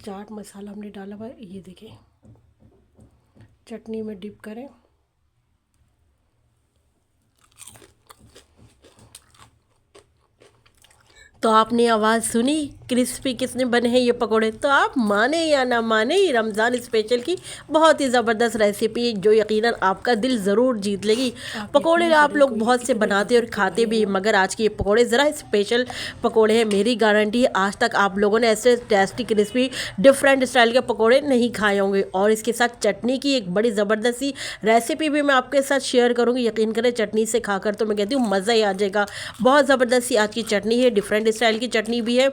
चाट मसाला हमने डाला हुआ है, ये देखिए। चटनी में डिप करें। तो आपने आवाज़ सुनी क्रिस्पी किसने बने हैं ये पकोड़े। तो आप माने या ना माने, ये रमज़ान स्पेशल की बहुत ही ज़बरदस्त रेसिपी जो यकीनन आपका दिल ज़रूर जीत लेगी। पकोड़े आप लोग बहुत से बनाते और खाते भी, मगर आज के ये पकोड़े ज़रा स्पेशल पकोड़े हैं। मेरी गारंटी है आज तक आप लोगों ने ऐसे टेस्टी क्रिस्पी डिफरेंट स्टाइल के पकोड़े नहीं खाए होंगे। और इसके साथ चटनी की एक बड़ी ज़बरदस्त सी रेसिपी भी मैं आपके साथ शेयर करूँगी। यकीन करें चटनी से खाकर तो मैं कहती हूँ मज़ा ही आ जाएगा। बहुत ज़बरदस्त सी आज की चटनी है, डिफरेंट स्टाइल की चटनी भी है।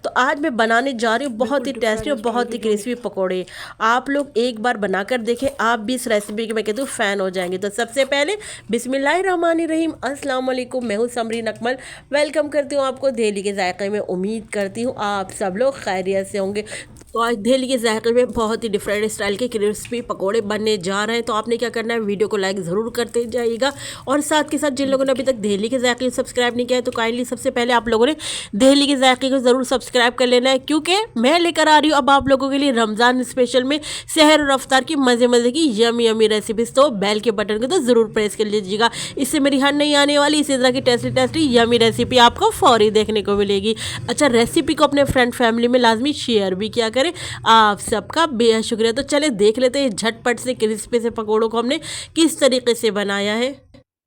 तो आज मैं बनाने जा रही हूँ बहुत ही टेस्टी और बहुत ही क्रिस्पी पकोड़े। आप लोग एक बार बनाकर देखें, आप भी इस रेसिपी के मैं कहती हूँ फ़ैन हो जाएंगे। तो सबसे पहले बिस्मिल्लाहिर्रहमानिर्रहीम, अस्सलाम वालेकुम। मैं हूँ समरीन अकमल, वेलकम करती हूँ आपको दिल्ली के जायके में। उम्मीद करती हूँ आप सब लोग खैरियत से होंगे। तो आज दिल्ली के जायके में बहुत ही डिफरेंट स्टाइल के क्रिस्पी पकोड़े बनने जा रहे हैं। तो आपने क्या करना है, वीडियो को लाइक ज़रूर करते जाइएगा। और साथ के साथ जिन लोगों ने अभी तक दिल्ली के जायके को सब्सक्राइब नहीं किया है, तो काइंडली सबसे पहले आप लोगों ने दिल्ली के जायके को ज़रूर सब्सक्राइब कर लेना है, क्योंकि मैं लेकर आ रही हूँ अब आप लोगों के लिए रमज़ान स्पेशल में सहर और अफ्तार की मज़े मज़े की यमी यमी रेसिपीज़। तो बेल के बटन को तो ज़रूर प्रेस कर लीजिएगा, इससे मेरी हर नहीं आने वाली इसी तरह की टेस्टी टेस्टी यमी रेसिपी आपको फौरी देखने को मिलेगी। अच्छा, रेसिपी को अपने फ्रेंड फैमिली में लाजमी शेयर भी किया करें, आप सबका बेहद शुक्रिया। तो चले देख लेते हैं झटपट से क्रिस्पी से पकोड़ों को हमने किस तरीके से बनाया है।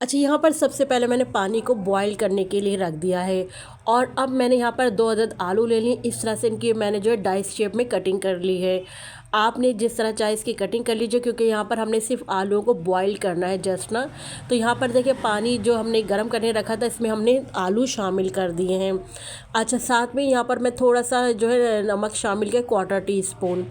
अच्छा, यहाँ पर सबसे पहले मैंने पानी को बॉईल करने के लिए रख दिया है। और अब मैंने यहाँ पर 2 अदद आलू ले लिए। इस तरह से इनकी मैंने जो है डाइस शेप में कटिंग कर ली है। आपने जिस तरह चाहे इसकी कटिंग कर लीजिए, क्योंकि यहाँ पर हमने सिर्फ आलूओं को बॉईल करना है जस्ट ना। तो यहाँ पर देखिए पानी जो हमने गर्म करने रखा था, इसमें हमने आलू शामिल कर दिए हैं। अच्छा, साथ में यहाँ पर मैं थोड़ा सा जो है नमक शामिल किया, 1/4 टीस्पून।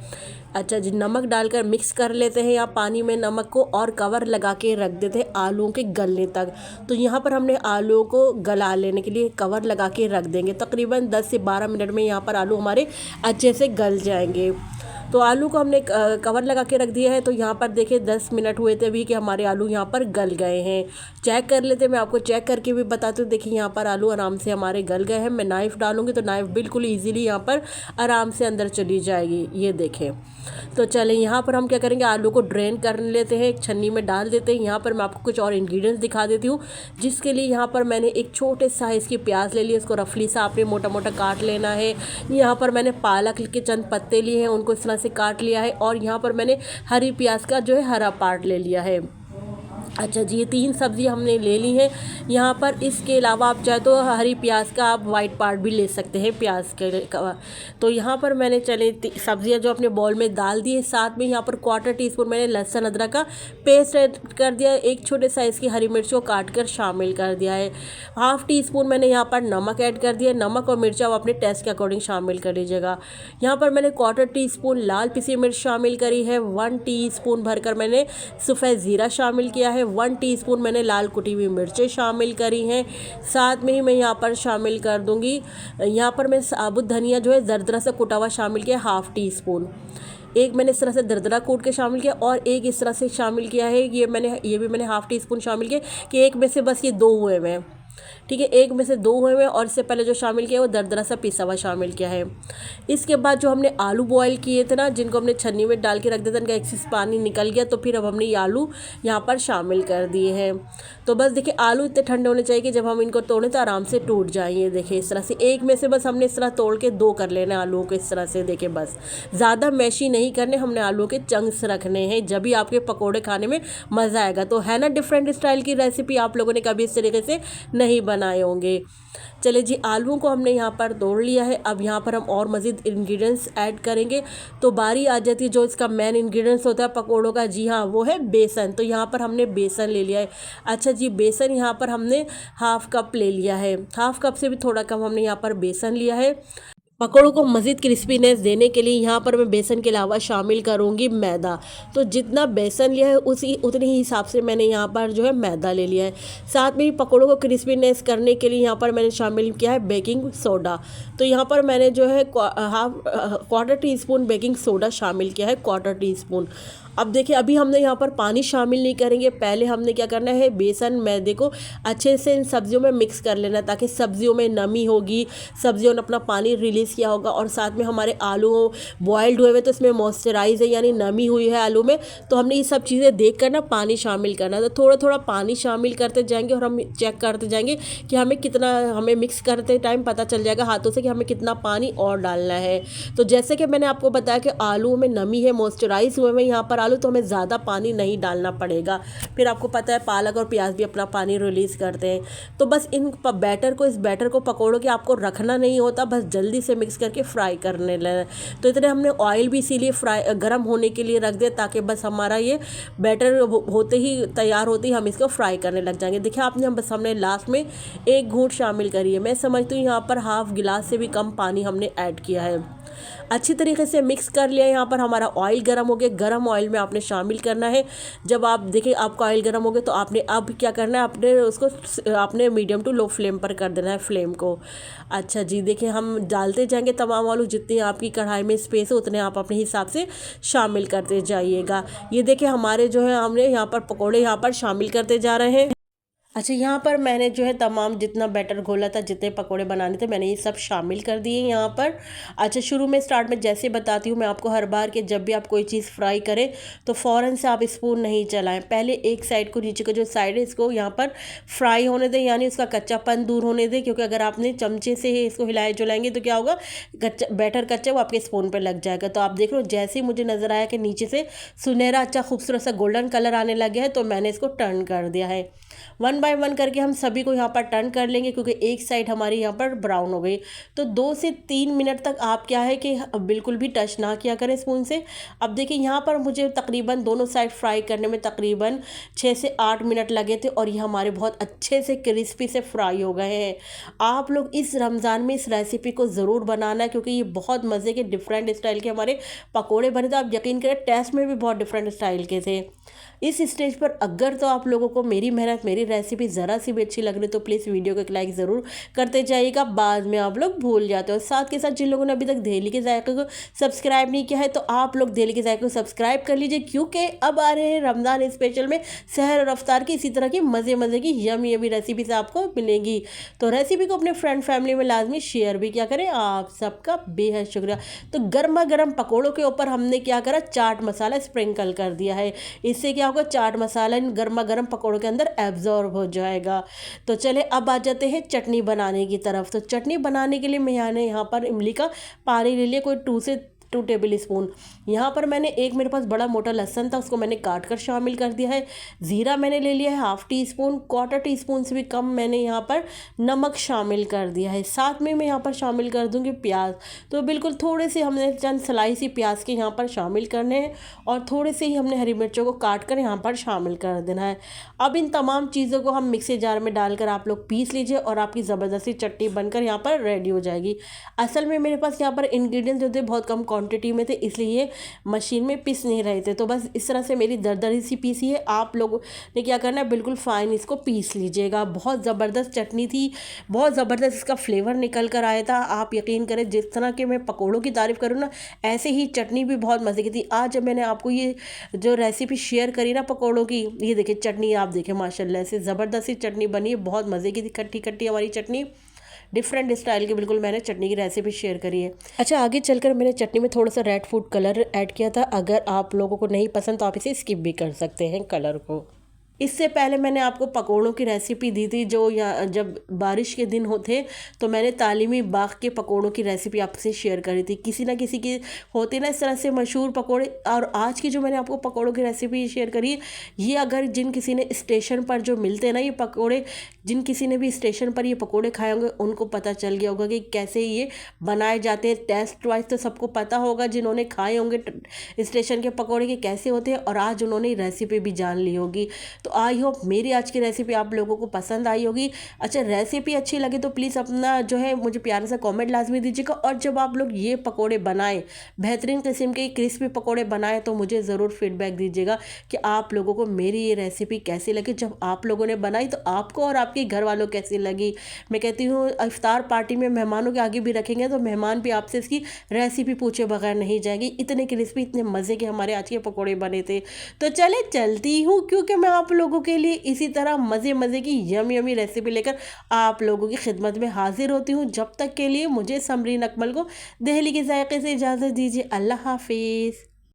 अच्छा जी, नमक डालकर मिक्स कर लेते हैं या पानी में नमक को, और कवर लगा के रख देते हैं आलूओं के गलने तक। तो यहाँ पर हमने आलूओं को गला लेने के लिए कवर लगा के रख देंगे। तकरीबन 10 से 12 मिनट में यहाँ पर आलू हमारे अच्छे से गल जाएंगे। तो आलू को हमने कवर लगा के रख दिया है। तो यहाँ पर देखिए 10 मिनट हुए थे अभी कि हमारे आलू यहाँ पर गल गए हैं। चेक कर लेते हैं, मैं आपको चेक करके भी बताती हूँ। देखिए यहाँ पर आलू आराम से हमारे गल गए हैं। मैं नाइफ़ डालूँगी तो नाइफ़ बिल्कुल ईजीली यहाँ पर आराम से अंदर चली जाएगी, ये देखें। तो चलें यहाँ पर हम क्या करेंगे, आलू को ड्रेन कर लेते हैं, एक छन्नी में डाल देते हैं। यहाँ पर मैं आपको कुछ और इंग्रेडिएंट्स दिखा देती हूँ, जिसके लिए यहाँ पर मैंने एक छोटे साइज़ की प्याज ले ली, इसको रफली सा आपने मोटा मोटा काट लेना है। यहाँ पर मैंने पालक के चंद पत्ते लिए हैं, उनको इस तरह से काट लिया है। और यहाँ पर मैंने हरी प्याज का जो है हरा पार्ट ले लिया है। अच्छा जी, ये 3 सब्ज़ी हमने ले ली हैं यहाँ पर। इसके अलावा आप चाहे तो हरी प्याज का आप वाइट पार्ट भी ले सकते हैं प्याज के तो यहाँ पर मैंने चले सब्ज़ियाँ जो अपने बॉल में डाल दी है। साथ में यहाँ पर 1/4 टीस्पून मैंने लहसुन अदरक का पेस्ट ऐड कर दिया है। एक छोटे साइज़ की हरी मिर्च को काट कर शामिल कर दिया है। 1/2 टीस्पून मैंने यहाँ पर नमक ऐड कर दिया है। नमक और मिर्च आप अपने टेस्ट के अकॉर्डिंग शामिल कर लीजिएगा। यहाँ पर मैंने 1/4 टीस्पून लाल पिसी मिर्च शामिल करी है। 1 टीस्पून भरकर मैंने सफ़ेद ज़ीरा शामिल किया है। 1 टीस्पून मैंने लाल कुटी हुई मिर्चें शामिल करी हैं। साथ में ही मैं यहाँ पर शामिल कर दूँगी, यहाँ पर मैं साबुत धनिया जो है दरदरा से कुटा हुआ शामिल किया 1/2 टीस्पून। एक मैंने इस तरह से दरदरा कूट के शामिल किया और एक इस तरह से शामिल किया है। ये भी मैंने 1/2 टीस्पून शामिल किया कि एक में से बस ये 2 हुए हुए हैं, ठीक है, एक में से 2 हुए हुए। और इससे पहले जो शामिल किया वो दरदरा सा पिसा हुआ शामिल किया है। इसके बाद जो हमने आलू बॉयल किए थे ना, जिनको हमने छन्नी में डाल के रख दिया था, इनका एक्सेस पानी निकल गया। तो फिर अब हमने ये आलू यहाँ पर शामिल कर दिए हैं। तो बस देखिए आलू इतने ठंडे होने चाहिए कि जब हम इनको तोड़ें तो आराम से टूट जाएँ। ये देखिए इस तरह से एक में से बस हमने इस तरह तोड़ के 2 कर लेना आलूओं को, इस तरह से देखिए। बस ज़्यादा मैशी नहीं करने, हमने आलू के चंक्स रखने हैं, जब भी आपके पकौड़े खाने में मज़ा आएगा। तो है ना डिफरेंट स्टाइल की रेसिपी, आप लोगों ने कभी इस तरीके से नहीं बनाए होंगे। चले जी, आलूओं को हमने यहाँ पर तोड़ लिया है। अब यहाँ पर हम और मज़ीद इंग्रेडिएंट्स ऐड करेंगे। तो बारी आ जाती है जो इसका मेन इंग्रेडिएंट्स होता है पकौड़ों का, जी हाँ, वो है बेसन। तो यहाँ पर हमने बेसन ले लिया है। अच्छा जी, बेसन यहाँ पर हमने 1/2 कप ले लिया है। 1/2 कप से भी थोड़ा कम हमने यहाँ पर बेसन लिया है। पकौड़ों को मज़ीद क्रिस्पीनेस देने के लिए यहाँ पर मैं बेसन के अलावा शामिल करूँगी मैदा। तो जितना बेसन लिया है उतने ही हिसाब से मैंने यहाँ पर जो है मैदा ले लिया है। साथ में ही पकौड़ों को क्रिस्पीनेस करने के लिए यहाँ पर मैंने शामिल किया है बेकिंग सोडा। तो यहाँ पर मैंने जो है 1/4 टीस्पून बेकिंग सोडा शामिल किया है, 1/4 टीस्पून। अब देखिए अभी हमने यहाँ पर पानी शामिल नहीं करेंगे, पहले हमने क्या करना है, बेसन मैदे को अच्छे से इन सब्जियों में मिक्स कर लेना, ताकि सब्जियों में नमी होगी, सब्जियों ने अपना पानी रिलीज़ किया होगा, और साथ में हमारे आलू बॉयल्ड हुए हुए तो इसमें मॉइस्चराइज है यानी नमी हुई है आलू में। तो हमने ये सब चीज़ें देख कर ना पानी शामिल करना, तो थोड़ा थोड़ा पानी शामिल करते जाएंगे और हम चेक करते जाएंगे कि हमें कितना, हमें मिक्स करते टाइम पता चल जाएगा हाथों से कि हमें कितना पानी और डालना है। तो जैसे कि मैंने आपको बताया कि आलू में नमी है, मॉइस्चराइज हुए हैं यहाँ पर आलू, तो हमें ज़्यादा पानी नहीं डालना पड़ेगा। फिर आपको पता है पालक और प्याज भी अपना पानी रिलीज़ करते हैं। तो बस इन बैटर को, इस बैटर को पकौड़ों के आपको रखना नहीं होता, बस जल्दी से मिक्स करके फ्राई करने लेना। तो इतने हमने ऑयल भी इसीलिए फ्राई गर्म होने के लिए रख दिया, ताकि बस हमारा ये बैटर होते ही, तैयार होते ही हम इसको फ्राई करने लग जाएंगे। देखिए आपने, हम बस हमने लास्ट में एक घूंट शामिल करी है। मैं समझती हूँ यहाँ पर हाफ गिलास से भी कम पानी हमने ऐड किया है। अच्छी तरीके से मिक्स कर लिया। यहाँ पर हमारा ऑयल गर्म हो गया, गर्म ऑयल में आपने शामिल करना है। जब आप देखिए आपका ऑयल गर्म हो गया, तो आपने अब क्या करना है, आपने उसको आपने मीडियम टू लो फ्लेम पर कर देना है फ्लेम को। अच्छा जी, देखिए हम डालते जाएंगे तमाम आलू, जितनी आपकी कढ़ाई में स्पेस हो उतने आप अपने हिसाब से शामिल करते जाइएगा। ये देखिए हमारे जो है, हमने यहाँ पर पकौड़े यहाँ पर शामिल करते जा रहे हैं। अच्छा, यहाँ पर मैंने जो है तमाम जितना बैटर घोला था, जितने पकोड़े बनाने थे, मैंने ये सब शामिल कर दिए यहाँ पर। अच्छा, शुरू में स्टार्ट में जैसे बताती हूँ मैं आपको हर बार कि जब भी आप कोई चीज़ फ्राई करें तो फ़ौरन से आप स्पून नहीं चलाएं, पहले एक साइड को, नीचे का जो साइड है इसको यहाँ पर फ्राई होने दें, यानी उसका कच्चापन दूर होने दें। क्योंकि अगर आपने चमचे से ही इसको हिलाए जुलाएंगे तो क्या होगा, कच्चा बैटर कच्चा वो आपके स्पून पर लग जाएगा। तो आप देख लो, जैसे ही मुझे नज़र आया कि नीचे से सुनहरा अच्छा खूबसूरत सा गोल्डन कलर आने लग गया है, तो मैंने इसको टर्न कर दिया है। वन बाय वन करके हम सभी को यहाँ पर टर्न कर लेंगे, क्योंकि एक साइड हमारी यहाँ पर ब्राउन हो गई। तो 2 से 3 मिनट तक आप क्या है कि बिल्कुल भी टच ना किया करें स्पून से। अब देखिए यहाँ पर मुझे तकरीबन दोनों साइड फ्राई करने में तकरीबन 6 से 8 मिनट लगे थे, और ये हमारे बहुत अच्छे से क्रिस्पी से फ्राई हो गए हैं। आप लोग इस रमज़ान में इस रेसिपी को ज़रूर बनाना, क्योंकि ये बहुत मज़े के डिफरेंट स्टाइल के हमारे पकोड़े बने थे। आप यकीन करें, टेस्ट में भी बहुत डिफरेंट स्टाइल के थे। इस स्टेज पर अगर तो आप लोगों को मेरी मेहनत, मेरी रेसिपी ज़रा सी भी अच्छी लग रही तो प्लीज़ वीडियो को एक लाइक ज़रूर करते जाइएगा, बाद में आप लोग भूल जाते हो। साथ के साथ जिन लोगों ने अभी तक दहली के जायके को सब्सक्राइब नहीं किया है, तो आप लोग दहली के जायके को सब्सक्राइब कर लीजिए, क्योंकि अब आ रहे हैं रमज़ान स्पेशल में सहर और अफ्तार की इसी तरह की मज़े की यमी रेसिपी से आपको मिलेंगी। तो रेसिपी को अपने फ्रेंड फैमिली में लाजमी शेयर भी क्या करें। आप सबका बेहद शुक्रिया। तो गर्मा गर्म पकौड़ों के ऊपर हमने क्या करा, चाट मसाला स्प्रिंकल कर दिया है। इससे क्या होगा, चाट मसाला इन गर्मा गर्म पकौड़ों के अंदर एब्जॉर्ब हो जाएगा। तो चले अब आ जाते हैं चटनी बनाने की तरफ। तो चटनी बनाने के लिए मैंने यहाँ पर इमली का पानी ले लिया, कोई 2 टेबल स्पून। यहाँ पर मैंने एक, मेरे पास बड़ा मोटा लहसुन था, उसको मैंने काट कर शामिल कर दिया है। ज़ीरा मैंने ले लिया है ½ टी स्पून, 1/4 टीस्पून से भी कम मैंने यहाँ पर नमक शामिल कर दिया है। साथ में मैं यहाँ पर शामिल कर दूँगी प्याज। तो बिल्कुल थोड़े से हमने चंद स्लाइस ही प्याज के यहाँ पर शामिल करने हैं, और थोड़े से ही हमने हरी मिर्चों को काट कर यहाँ पर शामिल कर देना है। अब इन तमाम चीज़ों को हम मिक्सी जार में डालकर आप लोग पीस लीजिए, और आपकी ज़बरदस्ती चटनी बनकर यहाँ पर रेडी हो जाएगी। असल में मेरे पास यहाँ पर इंग्रेडिएंट्स जो थे बहुत कम क्वांटिटी में थे, इसलिए मशीन में पीस नहीं रहे थे। तो बस इस तरह से मेरी दरदरी सी पीसी है। आप लोगों ने क्या करना है, बिल्कुल फाइन इसको पीस लीजिएगा। बहुत ज़बरदस्त चटनी थी, बहुत ज़बरदस्त इसका फ्लेवर निकल कर आया था। आप यकीन करें, जिस तरह के मैं पकौड़ों की तारीफ़ करूँ ना, ऐसे ही चटनी भी बहुत मज़े की थी। आज जब मैंने आपको ये जो रेसिपी शेयर करी ना पकौड़ों की, ये देखिए चटनी आप देखें, माशाल्लाह से ज़बरदस्त सी चटनी बनी है, बहुत मज़े की थी, खट्टी खट्टी हमारी चटनी, डिफरेंट स्टाइल की बिल्कुल मैंने चटनी की रेसिपी शेयर करी है। अच्छा, आगे चलकर मैंने चटनी में थोड़ा सा रेड फूड कलर ऐड किया था। अगर आप लोगों को नहीं पसंद तो आप इसे स्किप भी कर सकते हैं कलर को। इससे पहले मैंने आपको पकौड़ों की रेसिपी दी थी, जो या जब बारिश के दिन होते तो मैंने तालीमी बाग के पकौड़ों की रेसिपी आपसे शेयर करी थी। किसी ना किसी की होते ना इस तरह से मशहूर पकौड़े। और आज की जो मैंने आपको पकौड़ों की रेसिपी शेयर करी, ये अगर जिन किसी ने स्टेशन पर जो मिलते हैं ना ये पकौड़े, जिन किसी ने भी स्टेशन पर ये पकौड़े खाए होंगे उनको पता चल गया होगा कि कैसे ये बनाए जाते हैं। टेस्ट वाइज तो सबको पता होगा, जिन्होंने खाए होंगे स्टेशन के पकौड़े के कैसे होते हैं, और आज उन्होंने रेसिपी भी जान ली होगी। तो आई होप मेरी आज की रेसिपी आप लोगों को पसंद आई होगी। अच्छा, रेसिपी अच्छी लगे तो प्लीज़ अपना जो है मुझे प्यारा सा कमेंट लाजमी दीजिएगा। और जब आप लोग ये पकोड़े बनाएं, बेहतरीन किस्म के क्रिस्पी पकोड़े बनाएं, तो मुझे ज़रूर फीडबैक दीजिएगा कि आप लोगों को मेरी ये रेसिपी कैसी लगी। जब आप लोगों ने बनाई तो आपको और आपके घर वालों कैसी लगी। मैं कहती हूँ इफ्तार पार्टी में मेहमानों के आगे भी रखेंगे तो मेहमान भी आपसे इसकी रेसिपी पूछे बगैर नहीं जाएगी। इतने क्रिस्पी, इतने मज़े के हमारे आज के पकोड़े बने थे। तो चले चलती हूँ, क्योंकि मैं आप लोगों के लिए इसी तरह मज़े मज़े की यमी रेसिपी लेकर आप लोगों की खिदमत में हाजिर होती हूँ। जब तक के लिए मुझे समरीन अकमल को दहली के जायके से इजाज़त दीजिए। अल्लाह हाफिज़।